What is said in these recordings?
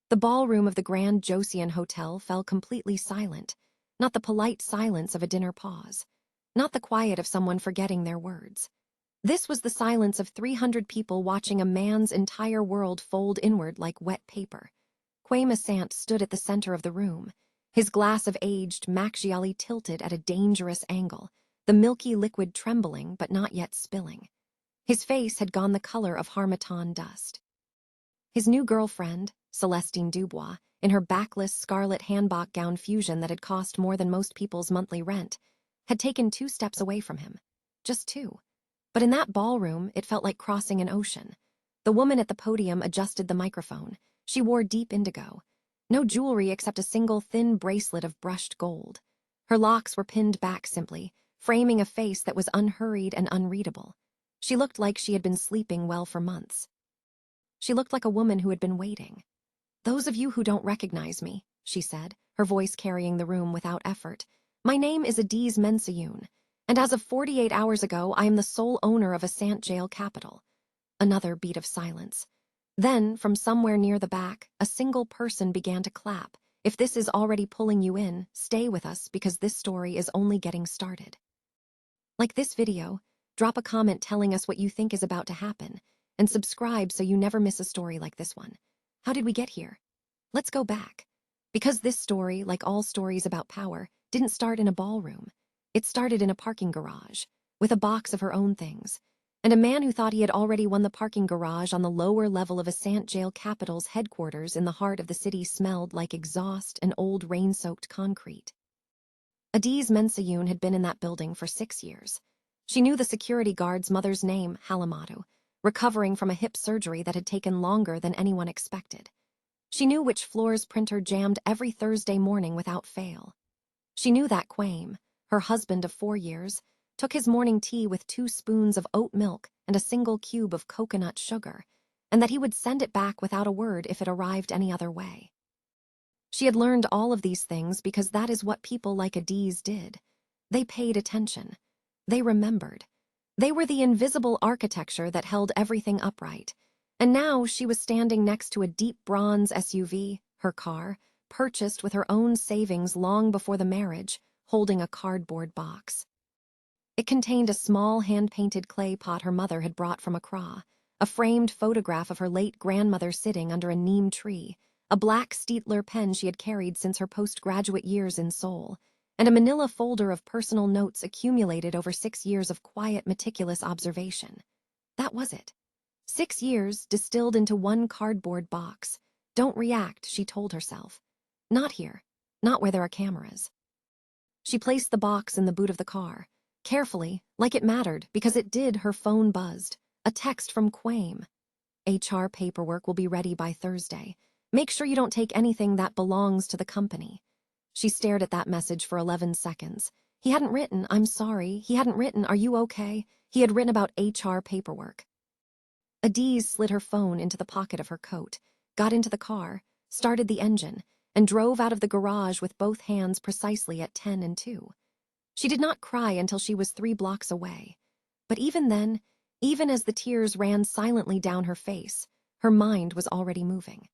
The ballroom of the Grand Joseon Hotel fell completely silent, not the polite silence of a dinner pause, not the quiet of someone forgetting their words. This was the silence of 300 people watching a man's entire world fold inward like wet paper. Quay Mensah stood at the center of the room, his glass of aged Macchiali tilted at a dangerous angle, the milky liquid trembling but not yet spilling. His face had gone the color of harmattan dust. His new girlfriend, Celestine Dubois, in her backless scarlet hanbok gown fusion that had cost more than most people's monthly rent, had taken 2 steps away from him. Just 2. But in that ballroom, it felt like crossing an ocean. The woman at the podium adjusted the microphone. She wore deep indigo. No jewelry except a single thin bracelet of brushed gold. Her locks were pinned back simply, framing a face that was unhurried and unreadable. She looked like she had been sleeping well for months. She looked like a woman who had been waiting. "Those of you who don't recognize me," she said, her voice carrying the room without effort, "my name is Adaeze Mensah-Yoon, and as of 48 hours ago, I am the sole owner of Asant Jail Capital." Another beat of silence. Then, from somewhere near the back, a single person began to clap. "If this is already pulling you in, stay with us because this story is only getting started." Like this video, drop a comment telling us what you think is about to happen, and subscribe so you never miss a story like this one. How did we get here? Let's go back. Because this story, like all stories about power, didn't start in a ballroom. It started in a parking garage, with a box of her own things, and a man who thought he had already won the parking garage on the lower level of Asant Jail Capital's headquarters in the heart of the city smelled like exhaust and old rain-soaked concrete. Adaeze Mensah-Yoon had been in that building for 6 years. She knew the security guard's mother's name, Halimatu, recovering from a hip surgery that had taken longer than anyone expected. She knew which floor's printer jammed every Thursday morning without fail. She knew that Quaim, her husband of 4 years, took his morning tea with 2 spoons of oat milk and a single cube of coconut sugar, and that he would send it back without a word if it arrived any other way. She had learned all of these things because that is what people like Adaeze did. They paid attention. They remembered. They were the invisible architecture that held everything upright. And now she was standing next to a deep bronze SUV, her car, purchased with her own savings long before the marriage, holding a cardboard box. It contained a small hand-painted clay pot her mother had brought from Accra, a framed photograph of her late grandmother sitting under a neem tree, a black Steetler pen she had carried since her postgraduate years in Seoul, and a manila folder of personal notes accumulated over 6 years of quiet, meticulous observation. That was it. 6 years distilled into one cardboard box. Don't react, she told herself. Not here. Not where there are cameras. She placed the box in the boot of the car. Carefully, like it mattered, because it did, her phone buzzed. A text from Quaim. "HR paperwork will be ready by Thursday. Make sure you don't take anything that belongs to the company." She stared at that message for 11 seconds. He hadn't written, "I'm sorry." He hadn't written, "Are you okay?" He had written about HR paperwork. Adaeze slid her phone into the pocket of her coat, got into the car, started the engine, and drove out of the garage with both hands precisely at 10 and 2. She did not cry until she was 3 blocks away. But even then, even as the tears ran silently down her face, her mind was already moving.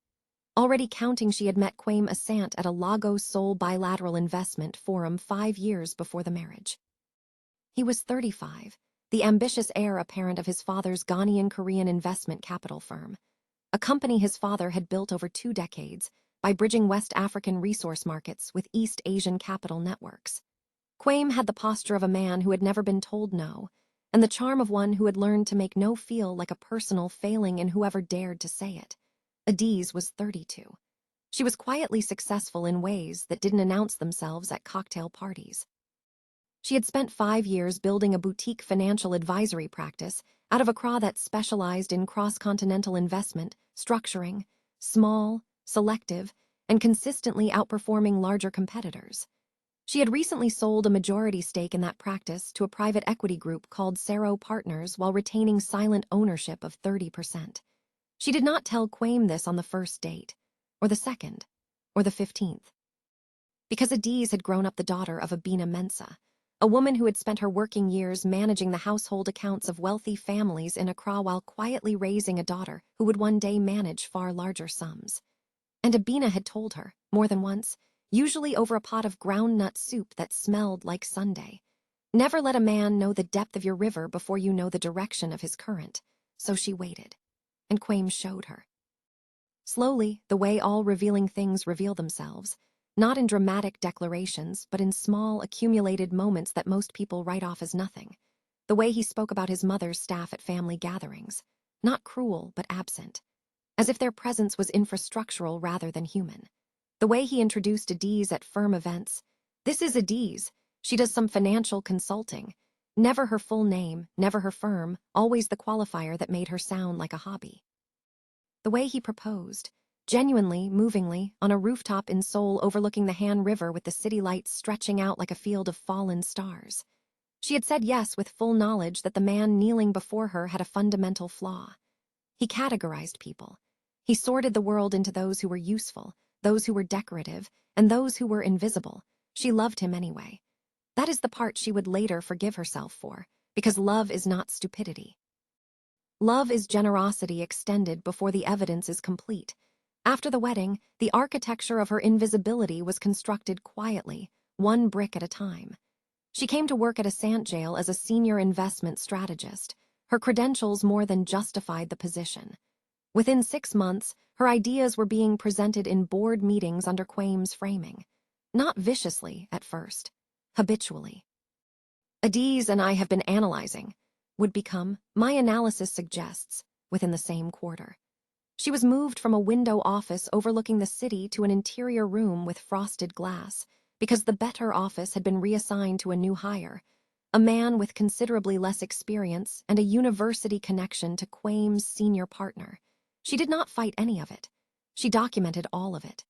Already counting she had met Quaim Asant at a Lagos Seoul bilateral investment forum 5 years before the marriage. He was 35, the ambitious heir apparent of his father's Ghanaian Korean investment capital firm, a company his father had built over 2 decades by bridging West African resource markets with East Asian capital networks. Quaim had the posture of a man who had never been told no, and the charm of one who had learned to make no feel like a personal failing in whoever dared to say it. Adaeze was 32. She was quietly successful in ways that didn't announce themselves at cocktail parties. She had spent 5 years building a boutique financial advisory practice out of Accra that specialized in cross-continental investment, structuring, small, selective, and consistently outperforming larger competitors. She had recently sold a majority stake in that practice to a private equity group called Sero Partners while retaining silent ownership of 30%. She did not tell Quaim this on the first date, or the second, or the 15th. Because Adaeze had grown up the daughter of Adaeze Mensah, a woman who had spent her working years managing the household accounts of wealthy families in Accra while quietly raising a daughter who would one day manage far larger sums. And Abina had told her, more than once, usually over a pot of groundnut soup that smelled like Sunday. Never let a man know the depth of your river before you know the direction of his current. So she waited, and Quaim showed her. Slowly, the way all revealing things reveal themselves, not in dramatic declarations, but in small, accumulated moments that most people write off as nothing. The way he spoke about his mother's staff at family gatherings, not cruel, but absent, as if their presence was infrastructural rather than human. The way he introduced Adaeze at firm events. This is Adaeze. She does some financial consulting. Never her full name, never her firm, always the qualifier that made her sound like a hobby. The way he proposed, genuinely, movingly, on a rooftop in Seoul overlooking the Han River with the city lights stretching out like a field of fallen stars. She had said yes with full knowledge that the man kneeling before her had a fundamental flaw. He categorized people. He sorted the world into those who were useful, those who were decorative, and those who were invisible. She loved him anyway. That is the part she would later forgive herself for, because love is not stupidity. Love is generosity extended before the evidence is complete. After the wedding, the architecture of her invisibility was constructed quietly, one brick at a time. She came to work at a Sant jail as a senior investment strategist. Her credentials more than justified the position. Within 6 months, her ideas were being presented in board meetings under Quaim's framing. Not viciously, at first. Habitually. Adaeze and I have been analyzing, would become, my analysis suggests, within the same quarter. She was moved from a window office overlooking the city to an interior room with frosted glass, because the better office had been reassigned to a new hire, a man with considerably less experience and a university connection to Quaim's senior partner. She did not fight any of it. She documented all of it.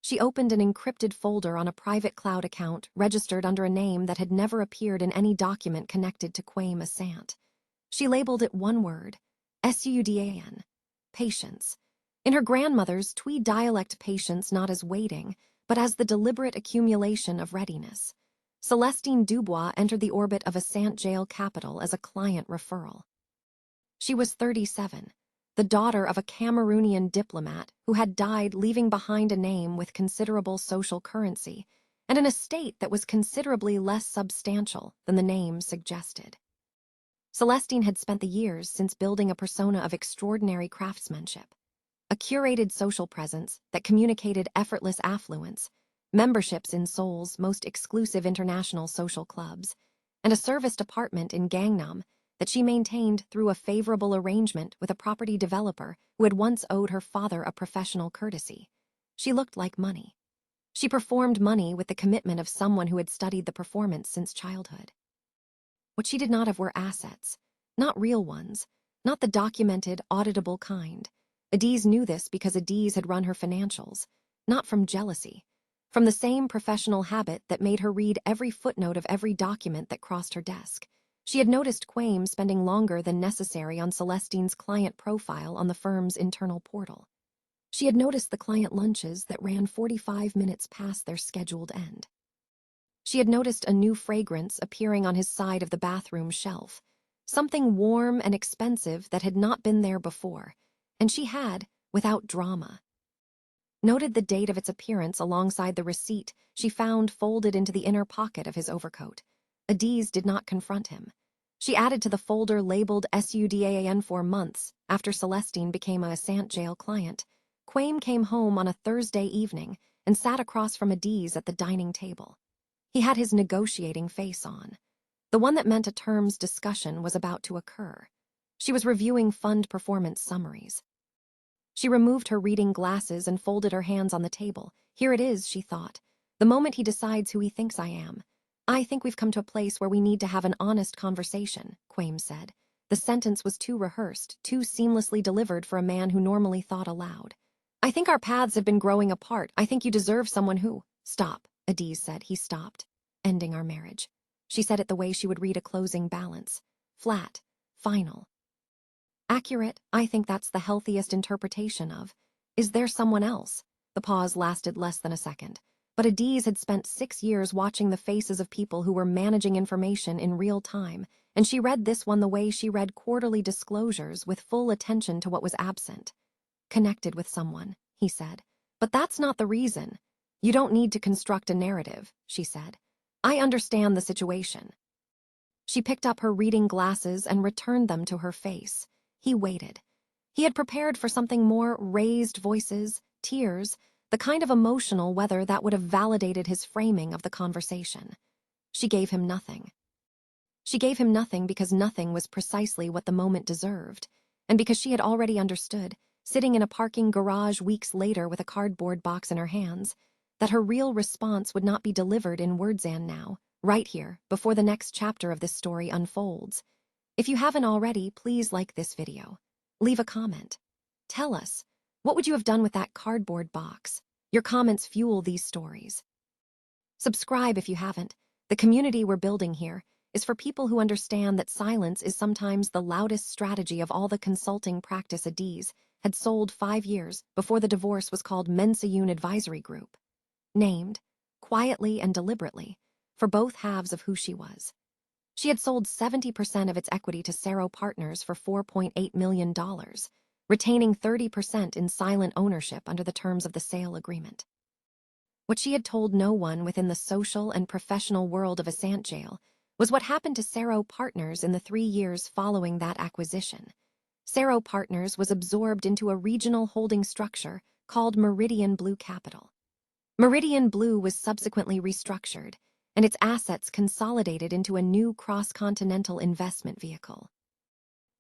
She opened an encrypted folder on a private cloud account registered under a name that had never appeared in any document connected to Quaim Asant. She labeled it one word, Sudan, patience. In her grandmother's Twi dialect, patience not as waiting, but as the deliberate accumulation of readiness. Celestine Dubois entered the orbit of Asant jail capital as a client referral. She was 37. The daughter of a Cameroonian diplomat who had died leaving behind a name with considerable social currency and an estate that was considerably less substantial than the name suggested. Celestine had spent the years since building a persona of extraordinary craftsmanship, a curated social presence that communicated effortless affluence, memberships in Seoul's most exclusive international social clubs, and a serviced apartment in Gangnam that she maintained through a favorable arrangement with a property developer who had once owed her father a professional courtesy. She looked like money. She performed money with the commitment of someone who had studied the performance since childhood. What she did not have were assets, not real ones, not the documented, auditable kind. Adaeze knew this because Adaeze had run her financials, not from jealousy, from the same professional habit that made her read every footnote of every document that crossed her desk. She had noticed Quaim spending longer than necessary on Celestine's client profile on the firm's internal portal. She had noticed the client lunches that ran 45 minutes past their scheduled end. She had noticed a new fragrance appearing on his side of the bathroom shelf, something warm and expensive that had not been there before, and she had, without drama, noted the date of its appearance alongside the receipt she found folded into the inner pocket of his overcoat. Adaeze did not confront him. She added to the folder labeled Sudan 4 months after Celestine became a Asant jail client. Quaim came home on a Thursday evening and sat across from Adaeze at the dining table. He had his negotiating face on. The one that meant a terms discussion was about to occur. She was reviewing fund performance summaries. She removed her reading glasses and folded her hands on the table. Here it is, she thought. The moment he decides who he thinks I am. I think we've come to a place where we need to have an honest conversation, Quaim said. The sentence was too rehearsed, too seamlessly delivered for a man who normally thought aloud. I think our paths have been growing apart. I think you deserve someone who… Stop, Adaeze said. He stopped. Ending our marriage. She said it the way she would read a closing balance. Flat. Final. Accurate. I think that's the healthiest interpretation of… Is there someone else? The pause lasted less than a second. But Adaeze had spent 6 years watching the faces of people who were managing information in real time, and she read this one the way she read quarterly disclosures, with full attention to what was absent. Connected with someone, he said. But that's not the reason. You don't need to construct a narrative, she said. I understand the situation. She picked up her reading glasses and returned them to her face. He waited. He had prepared for something more: raised voices, tears, the kind of emotional weather that would have validated his framing of the conversation. She gave him nothing. She gave him nothing because nothing was precisely what the moment deserved, and because she had already understood, sitting in a parking garage weeks later with a cardboard box in her hands, that her real response would not be delivered in wordsand now, right here, before the next chapter of this story unfolds. If you haven't already, please like this video. Leave a comment. Tell us, what would you have done with that cardboard box? Your comments fuel these stories. Subscribe if you haven't. The community we're building here is for people who understand that silence is sometimes the loudest strategy of all. The consulting practice Adaeze had sold 5 years before the divorce was called Mensah-Yoon Advisory Group. Named, quietly and deliberately, for both halves of who she was. She had sold 70% of its equity to Saro Partners for $4.8 million, retaining 30% in silent ownership under the terms of the sale agreement. What she had told no one within the social and professional world of Asant Jail was what happened to Saro Partners in the 3 years following that acquisition. Saro Partners was absorbed into a regional holding structure called Meridian Blue Capital. Meridian Blue was subsequently restructured, and its assets consolidated into a new cross-continental investment vehicle.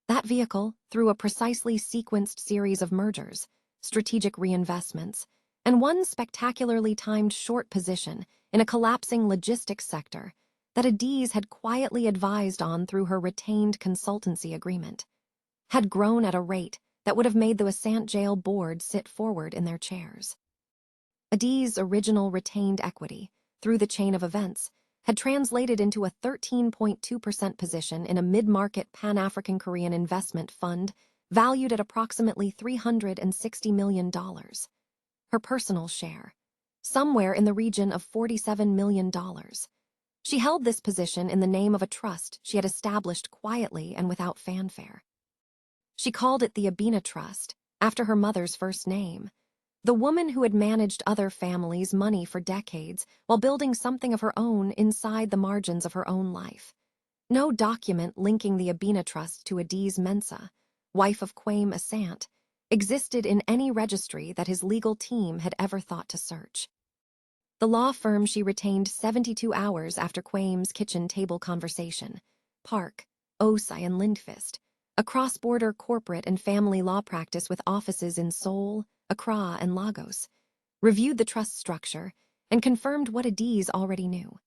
That vehicle, through a precisely sequenced series of mergers, strategic reinvestments, and one spectacularly timed short position in a collapsing logistics sector that Adaeze had quietly advised on through her retained consultancy agreement, had grown at a rate that would have made the Asant Jail board sit forward in their chairs. Adaeze's original retained equity, through the chain of events, had translated into a 13.2% position in a mid-market Pan-African Korean investment fund valued at approximately $360 million. Her personal share, somewhere in the region of $47 million. She held this position in the name of a trust she had established quietly and without fanfare. She called it the Abina Trust, after her mother's first name. The woman who had managed other families' money for decades while building something of her own inside the margins of her own life. No document linking the Abina Trust to Adaeze Mensah, wife of Kwame Asant, existed in any registry that his legal team had ever thought to search. The law firm she retained 72 hours after Kwame's kitchen table conversation, Park, Osai and Lindqvist, a cross-border corporate and family law practice with offices in Seoul, Accra, and Lagos, reviewed the trust structure and confirmed what Adaeze already knew.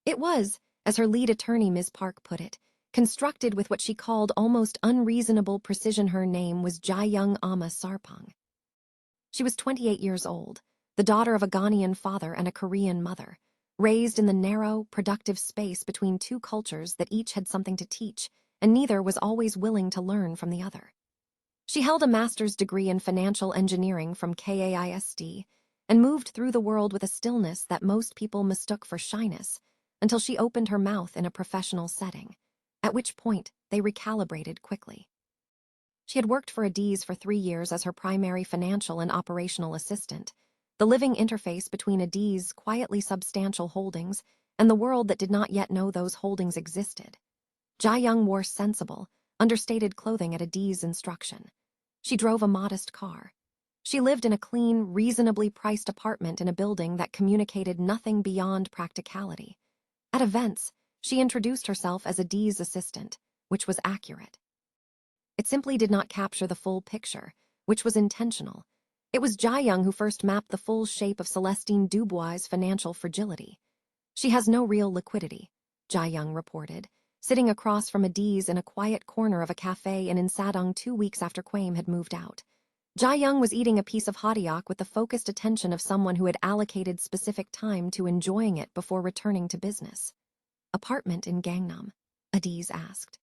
It was, as her lead attorney Ms. Park put it, constructed with what she called almost unreasonable precision. Her name was Jae-young Ama Sarpong. She was 28 years old, the daughter of a Ghanaian father and a Korean mother, raised in the narrow, productive space between two cultures that each had something to teach, and neither was always willing to learn from the other. She held a master's degree in financial engineering from KAIST and moved through the world with a stillness that most people mistook for shyness until she opened her mouth in a professional setting, at which point they recalibrated quickly. She had worked for Adaeze for 3 years as her primary financial and operational assistant, the living interface between Adaeze's quietly substantial holdings and the world that did not yet know those holdings existed. Jae-young wore sensible, understated clothing at Adaeze's instruction. She drove a modest car. She lived in a clean, reasonably priced apartment in a building that communicated nothing beyond practicality. At events, she introduced herself as Adaeze's assistant, which was accurate. It simply did not capture the full picture, which was intentional. It was Jae-young who first mapped the full shape of Celestine Dubois' financial fragility. She has no real liquidity, Jae-young reported, sitting across from Adaeze in a quiet corner of a cafe in Insadong 2 weeks after Kwame had moved out. Jae-young was eating a piece of hotteok with the focused attention of someone who had allocated specific time to enjoying it before returning to business. Apartment in Gangnam, Adaeze asked.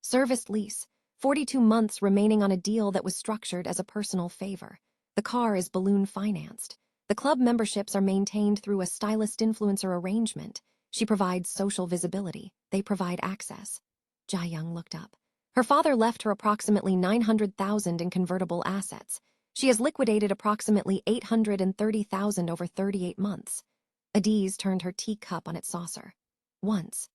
Serviced lease, 42 months remaining on a deal that was structured as a personal favor. The car is balloon financed. The club memberships are maintained through a stylist-influencer arrangement. She provides social visibility. They provide access. Jae-young looked up. Her father left her approximately $900,000 in convertible assets. She has liquidated approximately $830,000 over 38 months. Adaeze turned her teacup on its saucer. Once.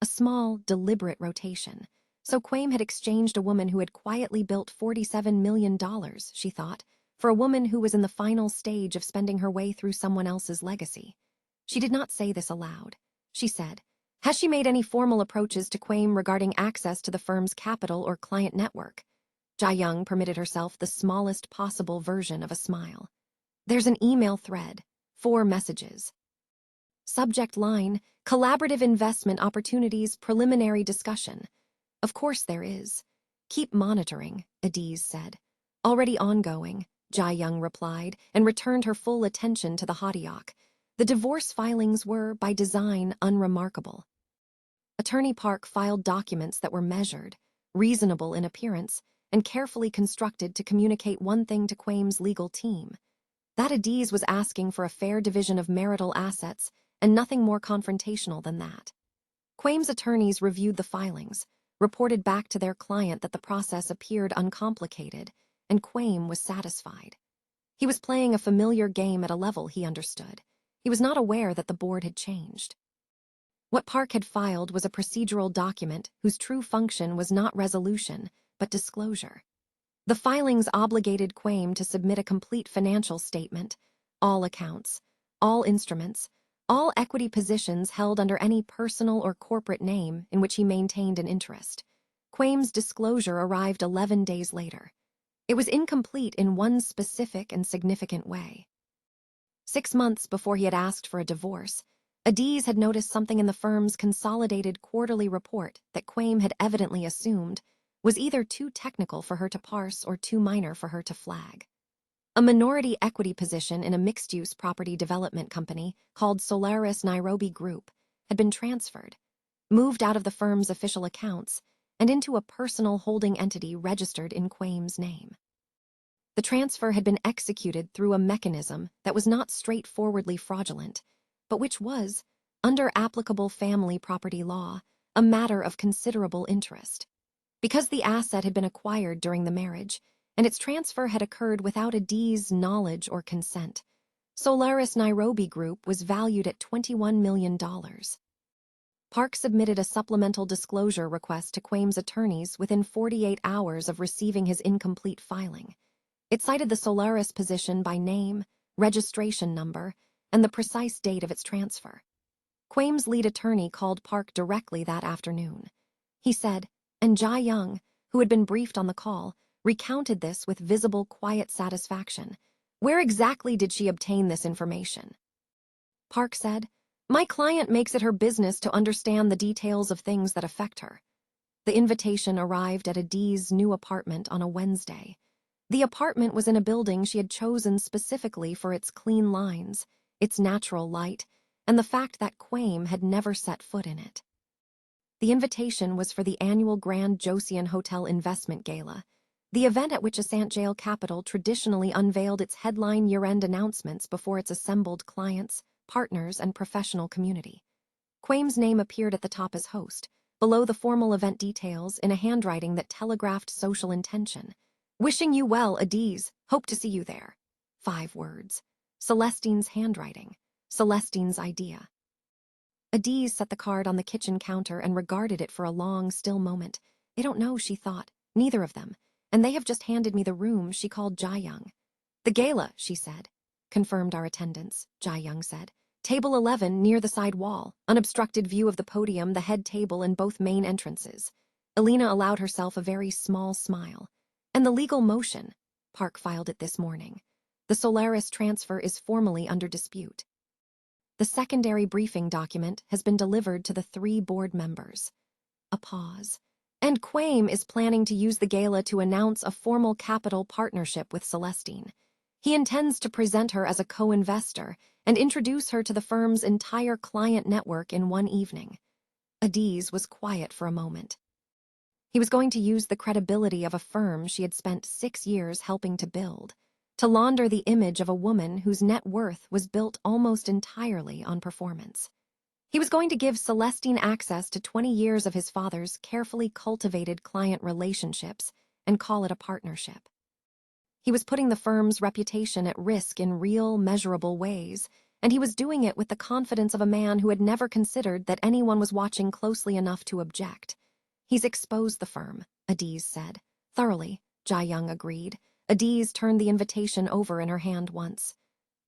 A small, deliberate rotation. So Quame had exchanged a woman who had quietly built $47 million, she thought, for a woman who was in the final stage of spending her way through someone else's legacy. She did not say this aloud. She said, "Has she made any formal approaches to Quame regarding access to the firm's capital or client network?" Jae-young permitted herself the smallest possible version of a smile. "There's an email thread. 4 messages. Subject line, collaborative investment opportunities preliminary discussion." "Of course there is. Keep monitoring," Adaeze said. "Already ongoing," Jae-young replied, and returned her full attention to the haughtyok. The divorce filings were, by design, unremarkable. Attorney Park filed documents that were measured, reasonable in appearance, and carefully constructed to communicate one thing to Quame's legal team: that Adaeze was asking for a fair division of marital assets and nothing more confrontational than that. Quame's attorneys reviewed the filings, reported back to their client that the process appeared uncomplicated, and Quame was satisfied. He was playing a familiar game at a level he understood. He was not aware that the board had changed. What Park had filed was a procedural document whose true function was not resolution, but disclosure. The filings obligated Quame to submit a complete financial statement, all accounts, all instruments, all equity positions held under any personal or corporate name in which he maintained an interest. Quame's disclosure arrived 11 days later. It was incomplete in one specific and significant way. 6 months before he had asked for a divorce, Adaeze had noticed something in the firm's consolidated quarterly report that Quame had evidently assumed was either too technical for her to parse or too minor for her to flag. A minority equity position in a mixed-use property development company called Solaris Nairobi Group had been transferred, moved out of the firm's official accounts, and into a personal holding entity registered in Quame's name. The transfer had been executed through a mechanism that was not straightforwardly fraudulent, but which was, under applicable family property law, a matter of considerable interest. Because the asset had been acquired during the marriage, and its transfer had occurred without Adeeze's knowledge or consent, Solaris Nairobi Group was valued at $21 million. Park submitted a supplemental disclosure request to Quame's attorneys within 48 hours of receiving his incomplete filing. It cited the Solaris position by name, registration number, and the precise date of its transfer. Quame's lead attorney called Park directly that afternoon. He said, and Jae-young, who had been briefed on the call, recounted this with visible, quiet satisfaction. "Where exactly did she obtain this information?" Park said, "My client makes it her business to understand the details of things that affect her." The invitation arrived at Adeeze's new apartment on a Wednesday. The apartment was in a building she had chosen specifically for its clean lines, its natural light, and the fact that Quame had never set foot in it. The invitation was for the annual Grand Joseon Hotel Investment Gala, the event at which Asant Jail Capital traditionally unveiled its headline year-end announcements before its assembled clients, partners, and professional community. Quame's name appeared at the top as host, below the formal event details in a handwriting that telegraphed social intention. "Wishing you well, Adaeze. Hope to see you there." 5 words. Celestine's handwriting. Celestine's idea. Adaeze set the card on the kitchen counter and regarded it for a long, still moment. "They don't know," she thought. "Neither of them. And they have just handed me the room," she called Jae-young. "The gala," she said. "Confirmed our attendance," Jae-young said. "Table 11 near the side wall, unobstructed view of the podium, the head table, and both main entrances." Elena allowed herself a very small smile. "And the legal motion." Park filed it this morning. "The Solaris transfer is formally under dispute. The secondary briefing document has been delivered to the 3 board members." A pause. "And Quame is planning to use the gala to announce a formal capital partnership with Celestine. He intends to present her as a co-investor and introduce her to the firm's entire client network in one evening." Adaeze was quiet for a moment. He was going to use the credibility of a firm she had spent 6 years helping to build, to launder the image of a woman whose net worth was built almost entirely on performance. He was going to give Celestine access to 20 years of his father's carefully cultivated client relationships and call it a partnership. He was putting the firm's reputation at risk in real, measurable ways, and he was doing it with the confidence of a man who had never considered that anyone was watching closely enough to object. He's exposed the firm, Adaeze said. Thoroughly, Jae-young agreed. Adaeze turned the invitation over in her hand once.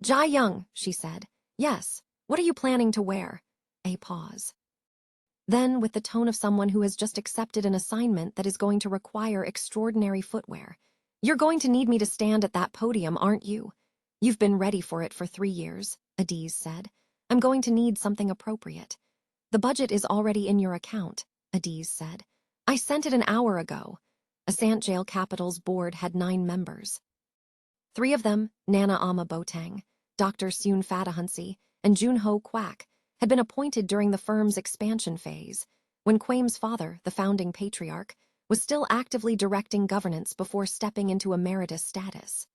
Jae-young, she said. Yes, what are you planning to wear? A pause. Then, with the tone of someone who has just accepted an assignment that is going to require extraordinary footwear. You're going to need me to stand at that podium, aren't you? You've been ready for it for 3 years, Adaeze said. I'm going to need something appropriate. The budget is already in your account, Adaeze said. I sent it an hour ago. Asant Jail Capital's board had 9 members. 3 of them, Nana Ama Botang, Dr. Seun Fatahansi, and Junho Kwak, had been appointed during the firm's expansion phase, when Kwame's father, the founding patriarch, was still actively directing governance before stepping into emeritus status.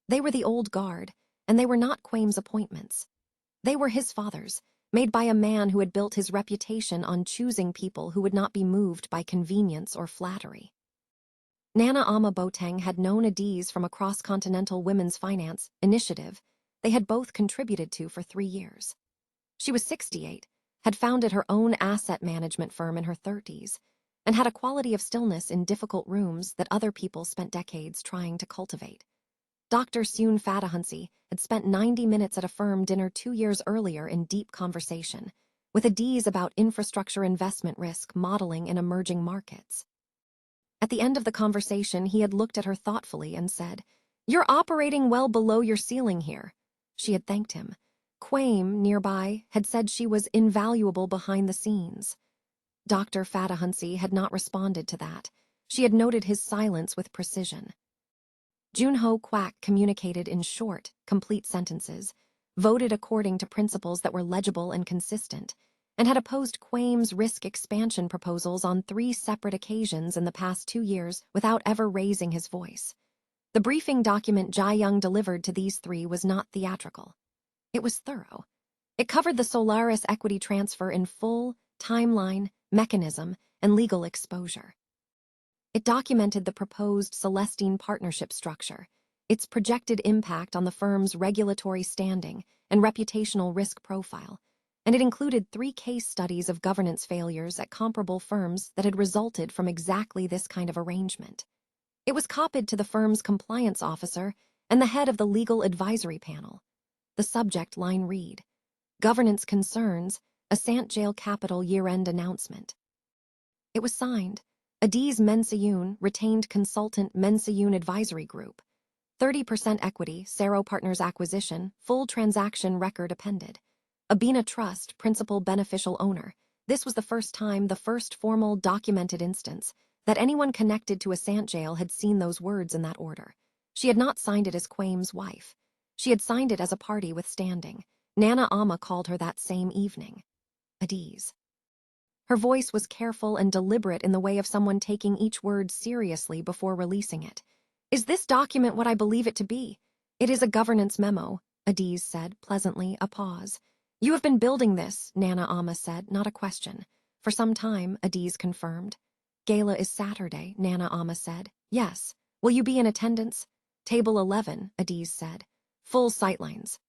They were the old guard, and they were not Kwame's appointments. They were his father's, made by a man who had built his reputation on choosing people who would not be moved by convenience or flattery. Nana Ama Botang had known Adaeze from a cross-continental women's finance initiative they had both contributed to for 3 years. She was 68, had founded her own asset management firm in her 30s, and had a quality of stillness in difficult rooms that other people spent decades trying to cultivate. Dr. Seun Fatahansi had spent 90 minutes at a firm dinner 2 years earlier in deep conversation, with Adaeze about infrastructure investment risk modeling in emerging markets. At the end of the conversation, he had looked at her thoughtfully and said, "You're operating well below your ceiling here." She had thanked him. Kwame, nearby, had said she was invaluable behind the scenes. Dr. Fatahansi had not responded to that. She had noted his silence with precision. Junho Kwak communicated in short, complete sentences, voted according to principles that were legible and consistent, and had opposed Kwame's risk expansion proposals on 3 separate occasions in the past 2 years without ever raising his voice. The briefing document Jae-young delivered to these 3 was not theatrical. It was thorough. It covered the Solaris equity transfer in full, timeline, mechanism, and legal exposure. It documented the proposed Celestine partnership structure, its projected impact on the firm's regulatory standing and reputational risk profile, and it included 3 case studies of governance failures at comparable firms that had resulted from exactly this kind of arrangement. It was copied to the firm's compliance officer and the head of the legal advisory panel. The subject line read, Governance Concerns, Asant Jail Capital Year-End Announcement. It was signed, Adaeze Mensah-Yoon, Retained Consultant Mensah-Yoon Advisory Group. 30% equity, Sero Partners Acquisition, full transaction record appended. Abina Trust, Principal Beneficial Owner. This was the first time, the first formal documented instance, that anyone connected to Asant Jail had seen those words in that order. She had not signed it as Kwame's wife. She had signed it as a party with standing. Nana Ama called her that same evening. Adaeze. Her voice was careful and deliberate in the way of someone taking each word seriously before releasing it. Is this document what I believe it to be? It is a governance memo, Adaeze said, pleasantly, a pause. You have been building this, Nana Ama said, not a question. For some time, Adaeze confirmed. Gala is Saturday, Nana Ama said. Yes. Will you be in attendance? Table 11, Adaeze said. Full sightlines.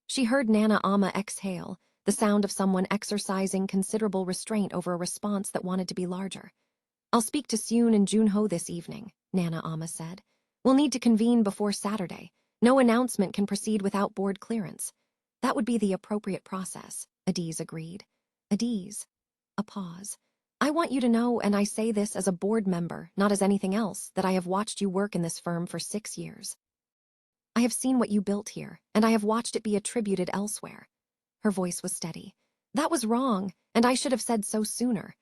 She heard Nana Ama exhale, the sound of someone exercising considerable restraint over a response that wanted to be larger. I'll speak to Seun and Junho this evening, Nana Ama said. We'll need to convene before Saturday. No announcement can proceed without board clearance. That would be the appropriate process, Adaeze agreed. Adaeze. A pause. I want you to know, and I say this as a board member, not as anything else, that I have watched you work in this firm for 6 years. I have seen what you built here, and I have watched it be attributed elsewhere. Her voice was steady. That was wrong, and I should have said so sooner.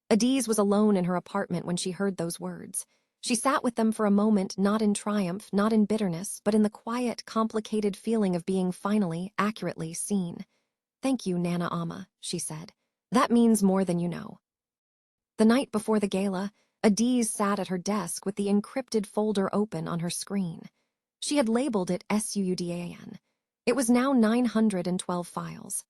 Adaeze was alone in her apartment when she heard those words. She sat with them for a moment, not in triumph, not in bitterness, but in the quiet, complicated feeling of being finally, accurately seen. Thank you, Nana Ama, she said. That means more than you know. The night before the gala, Adaeze sat at her desk with the encrypted folder open on her screen. She had labeled it SUUDAN. It was now 912 files.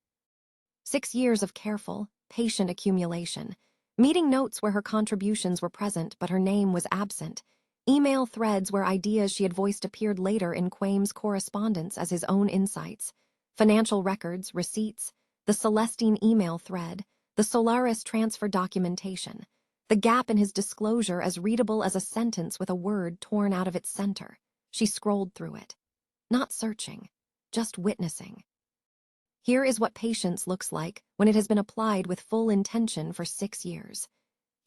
6 years of careful, patient accumulation, meeting notes where her contributions were present but her name was absent, Email threads where ideas she had voiced appeared later in Quame's correspondence as his own insights. Financial records, receipts, the Celestine email thread, the Solaris transfer documentation, the gap in his disclosure as readable as a sentence with a word torn out of its center. She scrolled through it. Not searching, just witnessing. Here is what patience looks like when it has been applied with full intention for 6 years.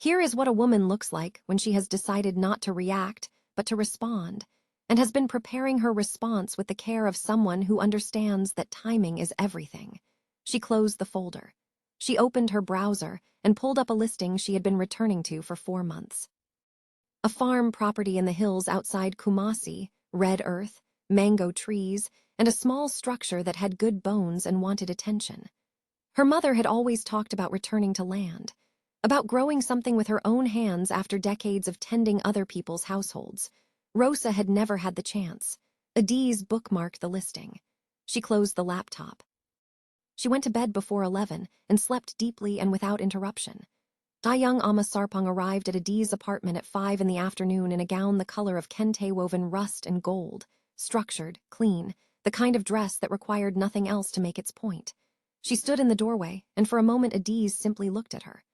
Here is what a woman looks like when she has decided not to react, but to respond, and has been preparing her response with the care of someone who understands that timing is everything. She closed the folder. She opened her browser and pulled up a listing she had been returning to for 4 months. A farm property in the hills outside Kumasi, red earth, mango trees, and a small structure that had good bones and wanted attention. Her mother had always talked about returning to land, about growing something with her own hands after decades of tending other people's households. Rosa had never had the chance. Adaeze bookmarked the listing. She closed the laptop. She went to bed before 11 and slept deeply and without interruption. Dayoung Ama Sarpong arrived at Adaeze's apartment at 5 in the afternoon in a gown the color of kente-woven rust and gold, structured, clean, the kind of dress that required nothing else to make its point. She stood in the doorway, and for a moment Adaeze simply looked at her.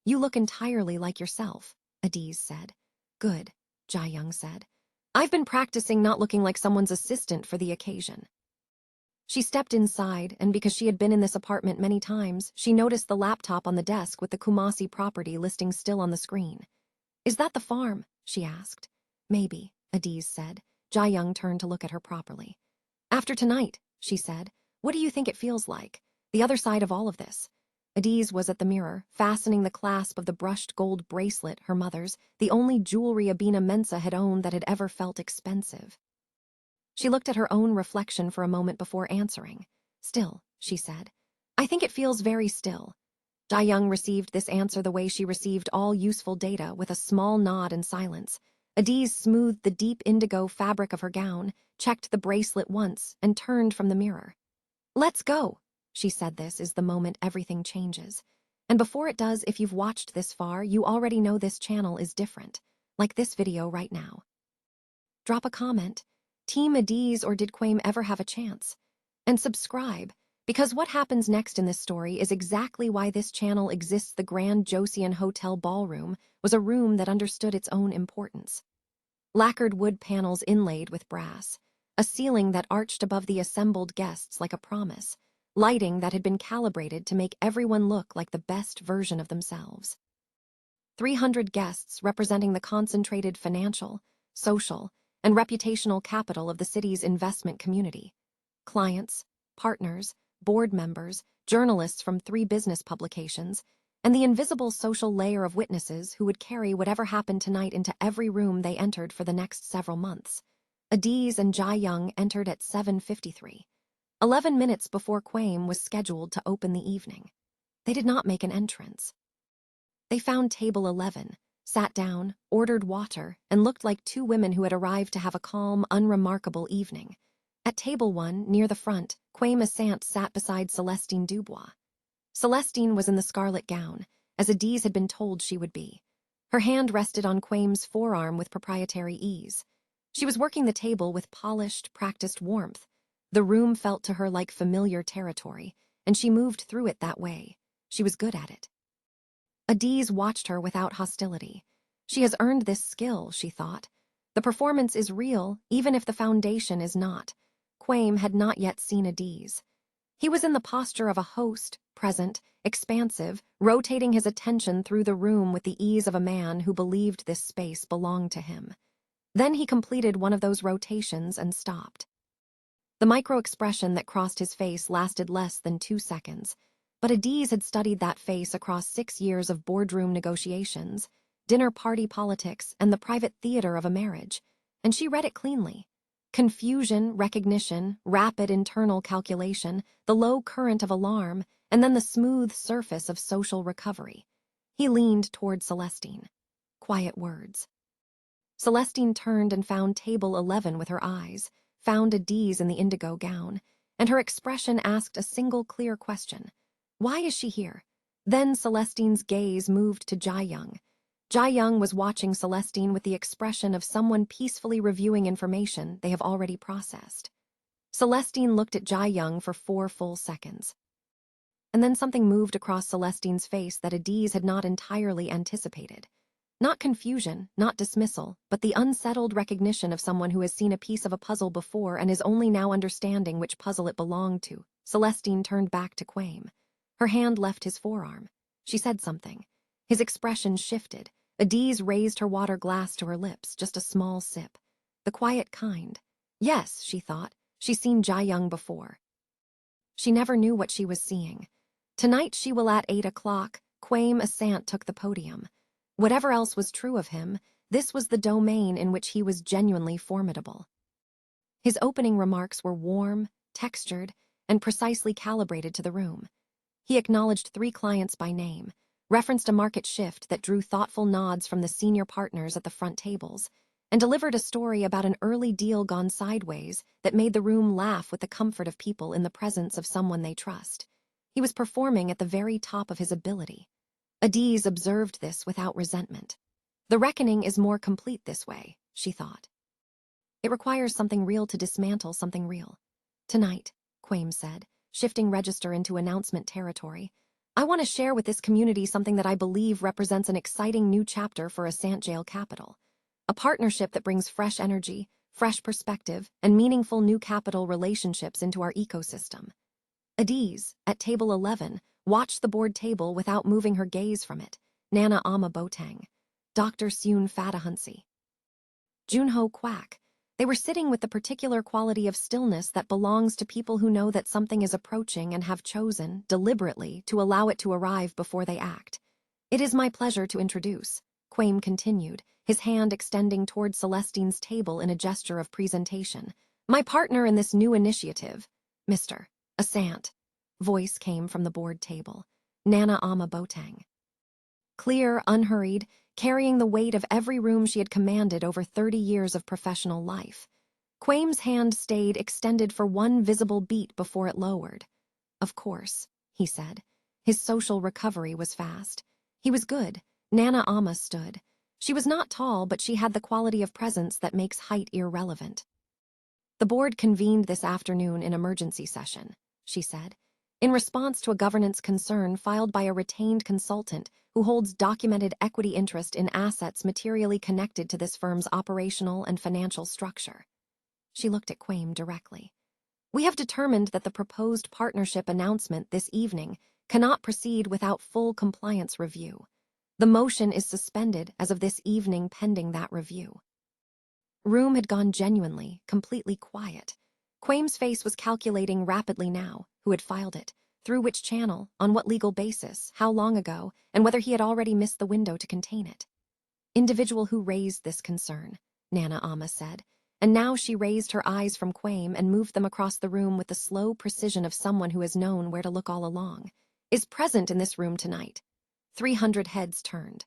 "You look entirely like yourself," Adaeze said. "Good," Dayoung said. "I've been practicing not looking like someone's assistant for the occasion." She stepped inside, and because she had been in this apartment many times, she noticed the laptop on the desk with the Kumasi property listing still on the screen. "Is that the farm?" she asked. "Maybe," Adaeze said. Dayoung turned to look at her properly. "After tonight," she said, "what do you think it feels like? The other side of all of this?" Adaeze was at the mirror, fastening the clasp of the brushed gold bracelet, her mother's, the only jewelry Adaeze Mensah had owned that had ever felt expensive. She looked at her own reflection for a moment before answering. "Still," she said. "I think it feels very still." Dayoung received this answer the way she received all useful data, with a small nod and silence. Adaeze smoothed the deep indigo fabric of her gown, checked the bracelet once, and turned from the mirror. "Let's go." She said this is the moment everything changes. And before it does, if you've watched this far, you already know this channel is different. Like this video right now. Drop a comment. Team Adaeze or did Quame ever have a chance? And subscribe, because what happens next in this story is exactly why this channel exists. The Grand Joseon Hotel ballroom was a room that understood its own importance. Lacquered wood panels inlaid with brass, a ceiling that arched above the assembled guests like a promise, lighting that had been calibrated to make everyone look like the best version of themselves. 300 guests representing the concentrated financial, social, and reputational capital of the city's investment community. Clients, partners, board members, journalists from 3 business publications, and the invisible social layer of witnesses who would carry whatever happened tonight into every room they entered for the next several months. Adaeze and Dayoung entered at 7:53, 11 minutes before Quame was scheduled to open the evening. They did not make an entrance. They found table 11, sat down, ordered water, and looked like 2 women who had arrived to have a calm, unremarkable evening. At table 1, near the front, Quame Assant sat beside Celestine Dubois. Celestine was in the scarlet gown, as Adaeze had been told she would be. Her hand rested on Quame's forearm with proprietary ease. She was working the table with polished, practiced warmth. The room felt to her like familiar territory, and she moved through it that way. She was good at it. Adaeze watched her without hostility. She has earned this skill, she thought. The performance is real, even if the foundation is not. Quame had not yet seen Adaeze. He was in the posture of a host, present, expansive, rotating his attention through the room with the ease of a man who believed this space belonged to him. Then he completed one of those rotations and stopped. The micro-expression that crossed his face lasted less than 2 seconds, but Adaeze had studied that face across 6 years of boardroom negotiations, dinner party politics, and the private theater of a marriage, and she read it cleanly. Confusion, recognition, rapid internal calculation, the low current of alarm, and then the smooth surface of social recovery. He leaned toward Celestine. Quiet words. Celestine turned and found table 11 with her eyes, found Adaeze in the indigo gown, and her expression asked a single clear question. Why is she here? Then Celestine's gaze moved to Dayoung. Jae-young was watching Celestine with the expression of someone peacefully reviewing information they have already processed. Celestine looked at Jae-young for 4 full seconds. And then something moved across Celestine's face that Adaeze had not entirely anticipated. Not confusion, not dismissal, but the unsettled recognition of someone who has seen a piece of a puzzle before and is only now understanding which puzzle it belonged to. Celestine turned back to Quaim. Her hand left his forearm. She said something. His expression shifted. Adaeze raised her water glass to her lips, just a small sip. The quiet kind. Yes, she thought, she's seen Jae-young before. She never knew what she was seeing. Tonight she will at 8 o'clock, Quaim Assant took the podium. Whatever else was true of him, this was the domain in which he was genuinely formidable. His opening remarks were warm, textured, and precisely calibrated to the room. He acknowledged 3 clients by name, referenced a market shift that drew thoughtful nods from the senior partners at the front tables, and delivered a story about an early deal gone sideways that made the room laugh with the comfort of people in the presence of someone they trust. He was performing at the very top of his ability. Adaeze observed this without resentment. The reckoning is more complete this way, she thought. It requires something real to dismantle something real. Tonight, Quaim said, shifting register into announcement territory, I want to share with this community something that I believe represents an exciting new chapter for Assant Jail Capital. A partnership that brings fresh energy, fresh perspective, and meaningful new capital relationships into our ecosystem. Adaeze, at table 11, watched the board table without moving her gaze from it. Nana Ama Botang. Dr. Seun Fatahansi. Junho Kwak. They were sitting with the particular quality of stillness that belongs to people who know that something is approaching and have chosen, deliberately, to allow it to arrive before they act. It is my pleasure to introduce, Quaim continued, his hand extending toward Celestine's table in a gesture of presentation. My partner in this new initiative, Mr. Assant. Voice came from the board table. Nana Ama Botang. Clear, unhurried, carrying the weight of every room she had commanded over 30 years of professional life. Quaim's hand stayed extended for one visible beat before it lowered. Of course, he said. His social recovery was fast. He was good. Nana Ama stood. She was not tall, but she had the quality of presence that makes height irrelevant. The board convened this afternoon in emergency session, she said, in response to a governance concern filed by a retained consultant who holds documented equity interest in assets materially connected to this firm's operational and financial structure. She looked at Quaim directly. We have determined that the proposed partnership announcement this evening cannot proceed without full compliance review. The motion is suspended as of this evening pending that review. Room had gone genuinely, completely quiet. Quaim's face was calculating rapidly now, who had filed it, through which channel, on what legal basis, how long ago, and whether he had already missed the window to contain it. Individual who raised this concern, Nana Ama said, and now she raised her eyes from Quaim and moved them across the room with the slow precision of someone who has known where to look all along, is present in this room tonight. 300 heads turned.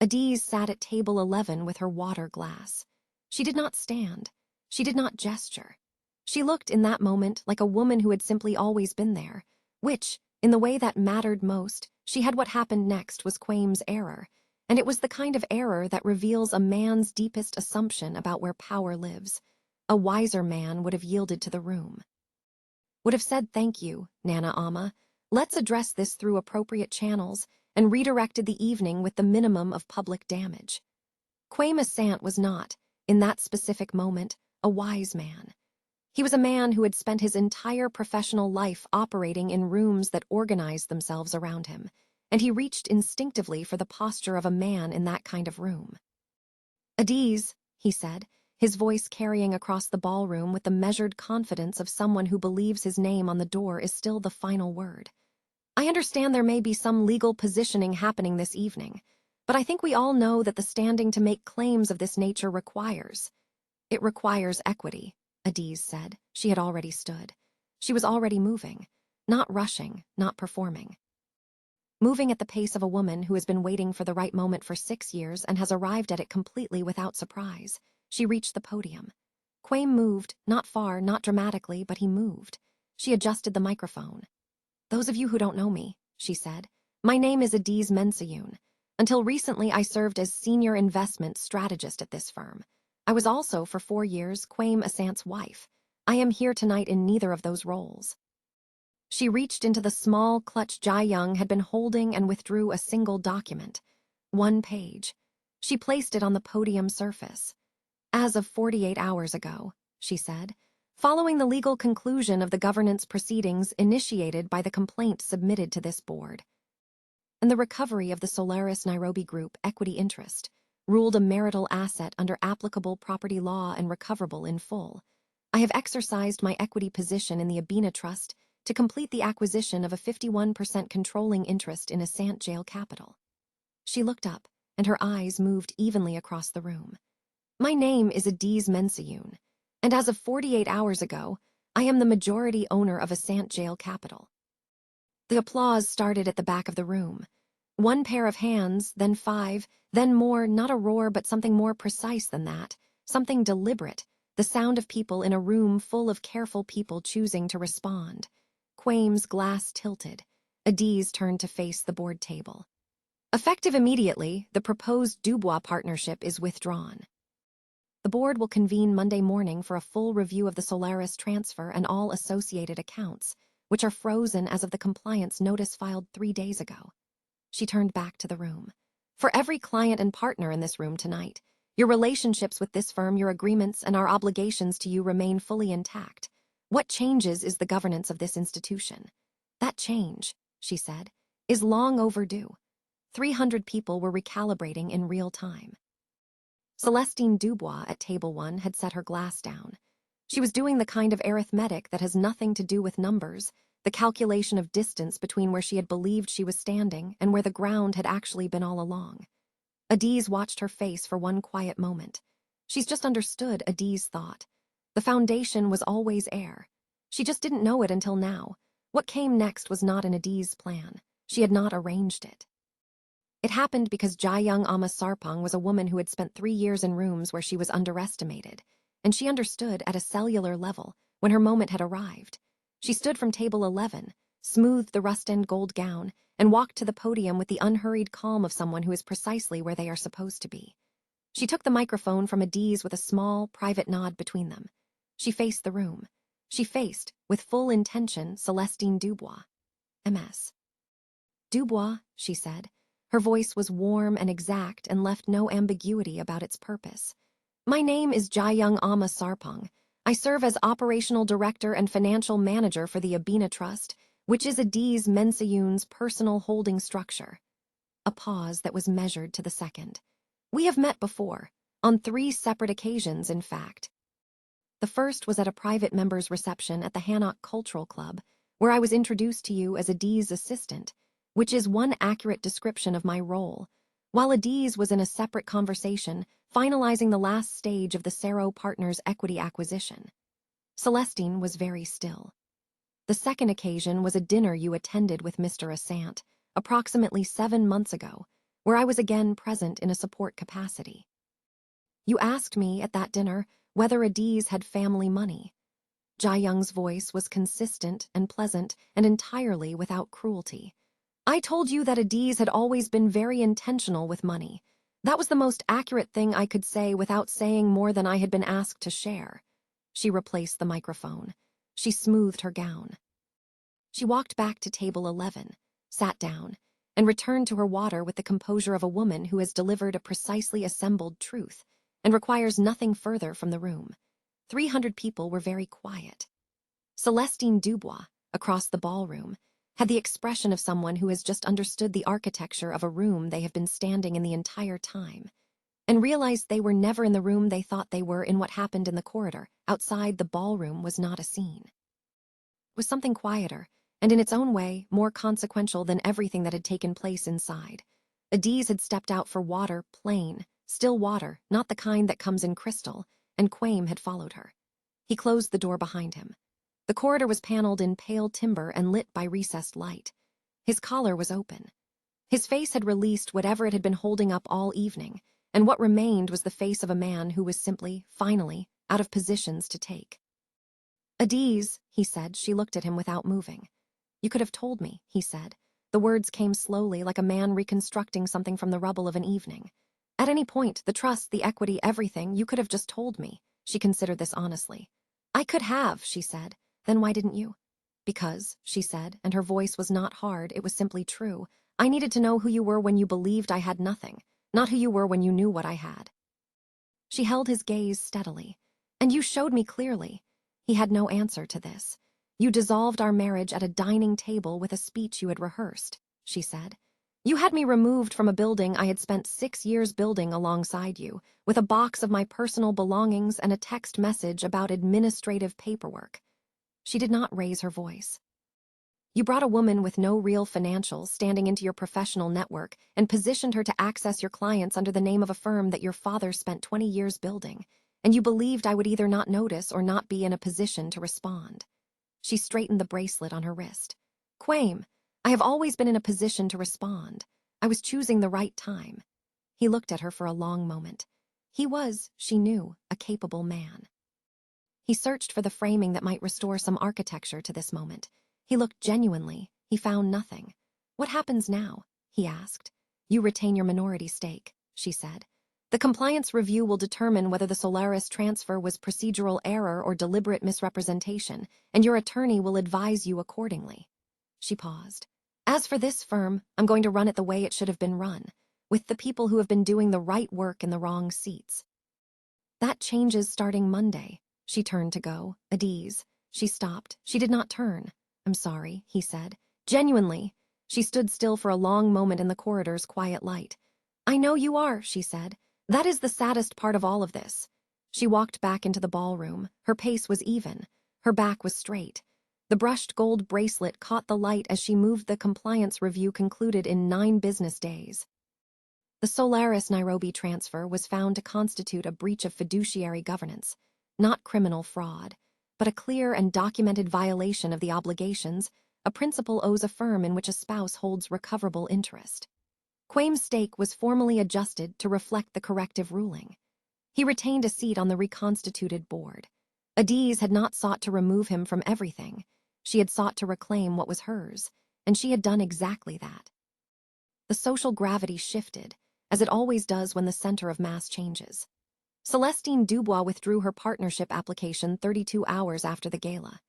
Adaeze sat at table 11 with her water glass. She did not stand. She did not gesture. She looked in that moment like a woman who had simply always been there, which, in the way that mattered most, she had what happened next was Quaim's error, and it was the kind of error that reveals a man's deepest assumption about where power lives. A wiser man would have yielded to the room. Would have said thank you, Nana Ama. Let's address this through appropriate channels, and redirected the evening with the minimum of public damage. Quaim Assant was not, in that specific moment, a wise man. He was a man who had spent his entire professional life operating in rooms that organized themselves around him, and he reached instinctively for the posture of a man in that kind of room. Adaeze, he said, his voice carrying across the ballroom with the measured confidence of someone who believes his name on the door is still the final word. I understand there may be some legal positioning happening this evening, but I think we all know that the standing to make claims of this nature requires. It requires equity, Adaeze said. She had already stood. She was already moving, not rushing, not performing. Moving at the pace of a woman who has been waiting for the right moment for 6 years and has arrived at it completely without surprise, she reached the podium. Quaim moved, not far, not dramatically, but he moved. She adjusted the microphone. Those of you who don't know me, she said, my name is Adaeze Mensah-Yoon. Until recently, I served as senior investment strategist at this firm. I was also, for 4 years, Kwame Asant's wife. I am here tonight in neither of those roles. She reached into the small clutch Jae-young had been holding and withdrew a single document. 1 page. She placed it on the podium surface. As of 48 hours ago, she said, following the legal conclusion of the governance proceedings initiated by the complaint submitted to this board, and the recovery of the Solaris Nairobi Group equity interest, ruled a marital asset under applicable property law and recoverable in full. I have exercised my equity position in the Abina Trust to complete the acquisition of a 51% controlling interest in Asant Jail Capital. She looked up, and her eyes moved evenly across the room. My name is Adaeze Mensah-Yoon, and as of 48 hours ago, I am the majority owner of Asant Jail Capital. The applause started at the back of the room. 1 pair of hands, then 5, then more, not a roar but something more precise than that, something deliberate, the sound of people in a room full of careful people choosing to respond. Kwame's glass tilted. Adaeze turned to face the board table. Effective immediately, the proposed Dubois partnership is withdrawn. The board will convene Monday morning for a full review of the Solaris transfer and all associated accounts, which are frozen as of the compliance notice filed 3 days ago. She turned back to the room. For every client and partner in this room tonight, your relationships with this firm, your agreements, and our obligations to you remain fully intact. What changes is the governance of this institution. That change, she said, is long overdue. 300 people were recalibrating in real time. Celestine Dubois at Table 1 had set her glass down. She was doing the kind of arithmetic that has nothing to do with numbers, the calculation of distance between where she had believed she was standing and where the ground had actually been all along. Adaeze watched her face for 1 quiet moment. She's just understood, Adaeze thought. The foundation was always air. She just didn't know it until now. What came next was not in Adaeze's plan. She had not arranged it. It happened because Jae-young Ama Sarpong was a woman who had spent 3 years in rooms where she was underestimated, and she understood at a cellular level when her moment had arrived. She stood from table 11, smoothed the rust-end gold gown, and walked to the podium with the unhurried calm of someone who is precisely where they are supposed to be. She took the microphone from Adaeze with a small, private nod between them. She faced the room. She faced, with full intention, Celestine Dubois. MS. Dubois, she said. Her voice was warm and exact and left no ambiguity about its purpose. My name is Jae-young Ama Sarpong. I serve as operational director and financial manager for the Abina Trust, which is Adaeze Mensah-Yoon's personal holding structure. A pause that was measured to the second. We have met before, on 3 separate occasions, in fact. The first was at a private members' reception at the Hanok Cultural Club, where I was introduced to you as Adaeze's assistant, which is one accurate description of my role, while Adaeze was in a separate conversation, finalizing the last stage of the Sero Partners equity acquisition. Celestine was very still. The second occasion was a dinner you attended with Mr. Asant, approximately 7 months ago, where I was again present in a support capacity. You asked me at that dinner whether Adaeze had family money. Jae-young's voice was consistent and pleasant and entirely without cruelty. I told you that Adaeze had always been very intentional with money. That was the most accurate thing I could say without saying more than I had been asked to share. She replaced the microphone. She smoothed her gown. She walked back to table 11, sat down, and returned to her water with the composure of a woman who has delivered a precisely assembled truth and requires nothing further from the room. 300 people were very quiet. Celestine Dubois, across the ballroom, had the expression of someone who has just understood the architecture of a room they have been standing in the entire time, and realized they were never in the room they thought they were in. What happened in the corridor, outside the ballroom, was not a scene. It was something quieter, and in its own way, more consequential than everything that had taken place inside. Adaeze had stepped out for water, plain, still water, not the kind that comes in crystal, and Kwame had followed her. He closed the door behind him. The corridor was paneled in pale timber and lit by recessed light. His collar was open. His face had released whatever it had been holding up all evening, and what remained was the face of a man who was simply, finally, out of positions to take. Adaeze, he said. She looked at him without moving. You could have told me, he said. The words came slowly, like a man reconstructing something from the rubble of an evening. At any point, the trust, the equity, everything, you could have just told me. She considered this honestly. I could have, she said. Then why didn't you? Because, she said, and her voice was not hard, it was simply true. I needed to know who you were when you believed I had nothing, not who you were when you knew what I had. She held his gaze steadily. And you showed me clearly. He had no answer to this. You dissolved our marriage at a dining table with a speech you had rehearsed, she said. You had me removed from a building I had spent 6 years building alongside you, with a box of my personal belongings and a text message about administrative paperwork. She did not raise her voice. You brought a woman with no real financials standing into your professional network and positioned her to access your clients under the name of a firm that your father spent 20 years building, and you believed I would either not notice or not be in a position to respond. She straightened the bracelet on her wrist. Quaim, I have always been in a position to respond. I was choosing the right time. He looked at her for a long moment. He was, she knew, a capable man. He searched for the framing that might restore some architecture to this moment. He looked genuinely. He found nothing. What happens now? He asked. You retain your minority stake, she said. The compliance review will determine whether the Solaris transfer was procedural error or deliberate misrepresentation, and your attorney will advise you accordingly. She paused. As for this firm, I'm going to run it the way it should have been run, with the people who have been doing the right work in the wrong seats. That changes starting Monday. She turned to go. Adaeze. She stopped. She did not turn. I'm sorry, he said. Genuinely. She stood still for a long moment in the corridor's quiet light. I know you are, she said. That is the saddest part of all of this. She walked back into the ballroom. Her pace was even. Her back was straight. The brushed gold bracelet caught the light as she moved. The compliance review concluded in 9 business days. The Solaris Nairobi transfer was found to constitute a breach of fiduciary governance, not criminal fraud, but a clear and documented violation of the obligations a principal owes a firm in which a spouse holds recoverable interest. Quaim's stake was formally adjusted to reflect the corrective ruling. He retained a seat on the reconstituted board. Adaeze had not sought to remove him from everything. She had sought to reclaim what was hers, and she had done exactly that. The social gravity shifted, as it always does when the center of mass changes. Celestine Dubois withdrew her partnership application 32 hours after the gala.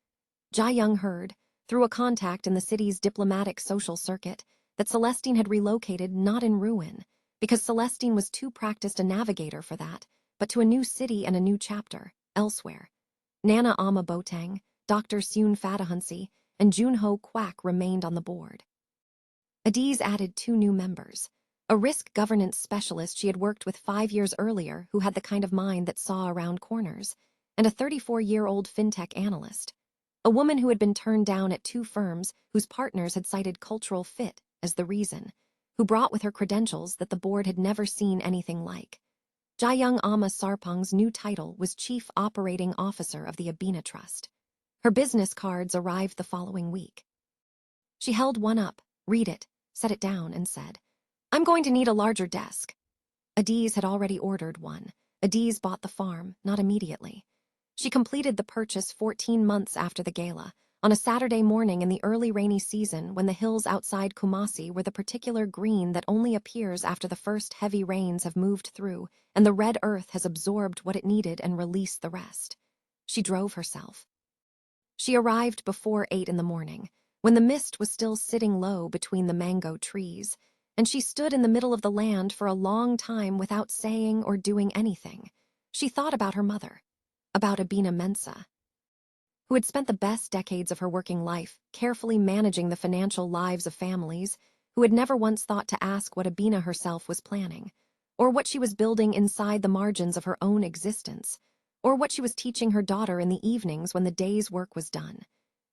Jae-young heard, through a contact in the city's diplomatic social circuit, that Celestine had relocated not in ruin, because Celestine was too practiced a navigator for that, but to a new city and a new chapter, elsewhere. Nana Ama Botang, Dr. Seun Fadahunsi, and Junho Kwak remained on the board. Adaeze added 2 new members. A risk governance specialist she had worked with 5 years earlier who had the kind of mind that saw around corners, and a 34-year-old fintech analyst. A woman who had been turned down at 2 firms whose partners had cited cultural fit as the reason, who brought with her credentials that the board had never seen anything like. Jae-young Ama Sarpong's new title was Chief Operating Officer of the Abina Trust. Her business cards arrived the following week. She held one up, read it, set it down, and said, I'm going to need a larger desk. Adaeze had already ordered one. Adaeze bought the farm, not immediately. She completed the purchase 14 months after the gala, on a Saturday morning in the early rainy season when the hills outside Kumasi were the particular green that only appears after the first heavy rains have moved through and the red earth has absorbed what it needed and released the rest. She drove herself. She arrived before 8 in the morning, when the mist was still sitting low between the mango trees, and she stood in the middle of the land for a long time without saying or doing anything. She thought about her mother, about Adaeze Mensah, who had spent the best decades of her working life carefully managing the financial lives of families, who had never once thought to ask what Adaeze herself was planning, or what she was building inside the margins of her own existence, or what she was teaching her daughter in the evenings when the day's work was done.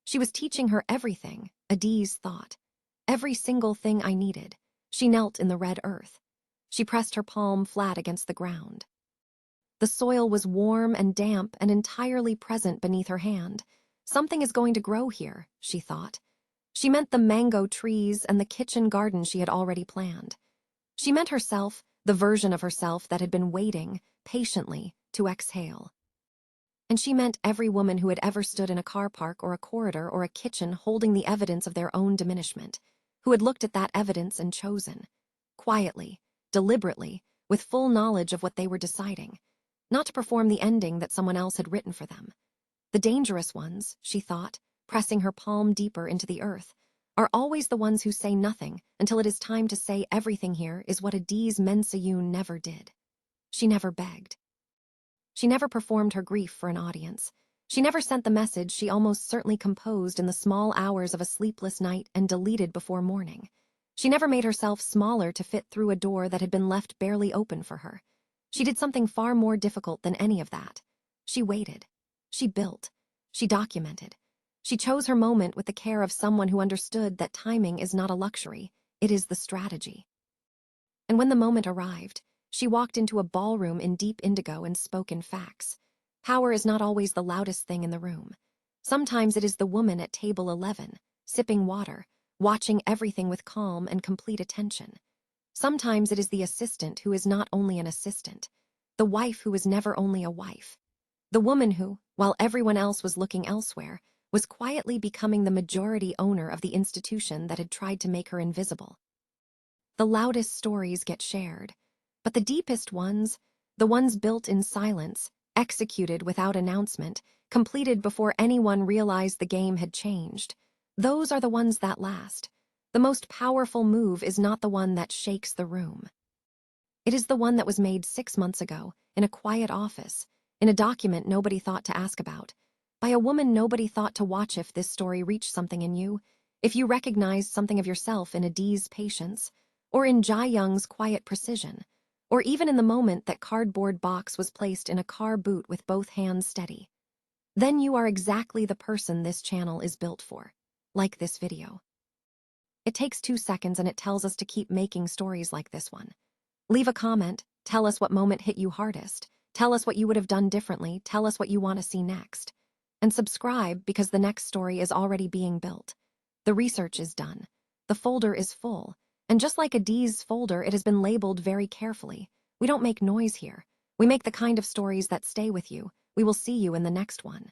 She was teaching her everything, Adaeze thought. Every single thing I needed. She knelt in the red earth. She pressed her palm flat against the ground. The soil was warm and damp and entirely present beneath her hand. Something is going to grow here, she thought. She meant the mango trees and the kitchen garden she had already planned. She meant herself, the version of herself that had been waiting, patiently, to exhale. And she meant every woman who had ever stood in a car park or a corridor or a kitchen holding the evidence of their own diminishment. who had looked at that evidence and chosen. Quietly, deliberately, with full knowledge of what they were deciding. Not to perform the ending that someone else had written for them. The dangerous ones, she thought, pressing her palm deeper into the earth, are always the ones who say nothing until it is time to say everything. Here is what Adaeze Mensah-Yoon never did. She never begged. She never performed her grief for an audience. She never sent the message she almost certainly composed in the small hours of a sleepless night and deleted before morning. She never made herself smaller to fit through a door that had been left barely open for her. She did something far more difficult than any of that. She waited. She built. She documented. She chose her moment with the care of someone who understood that timing is not a luxury, it is the strategy. And when the moment arrived, she walked into a ballroom in deep indigo and spoke in facts. Power is not always the loudest thing in the room. Sometimes it is the woman at table 11, sipping water, watching everything with calm and complete attention. Sometimes it is the assistant who is not only an assistant, the wife who is never only a wife. The woman who, while everyone else was looking elsewhere, was quietly becoming the majority owner of the institution that had tried to make her invisible. The loudest stories get shared, but the deepest ones, the ones built in silence, executed without announcement, completed before anyone realized the game had changed, those are the ones that last. The most powerful move is not the one that shakes the room. It is the one that was made 6 months ago, in a quiet office, in a document nobody thought to ask about, by a woman nobody thought to watch. If this story reached something in you, if you recognized something of yourself in Adaeze's patience, or in Jae-young's quiet precision, or even in the moment that cardboard box was placed in a car boot with both hands steady, then you are exactly the person this channel is built for. Like this video. It takes 2 seconds and it tells us to keep making stories like this one. Leave a comment, tell us what moment hit you hardest, tell us what you would have done differently, tell us what you want to see next. And subscribe because the next story is already being built. The research is done. The folder is full. And just like Adaeze's folder, it has been labeled very carefully. We don't make noise here. We make the kind of stories that stay with you. We will see you in the next one.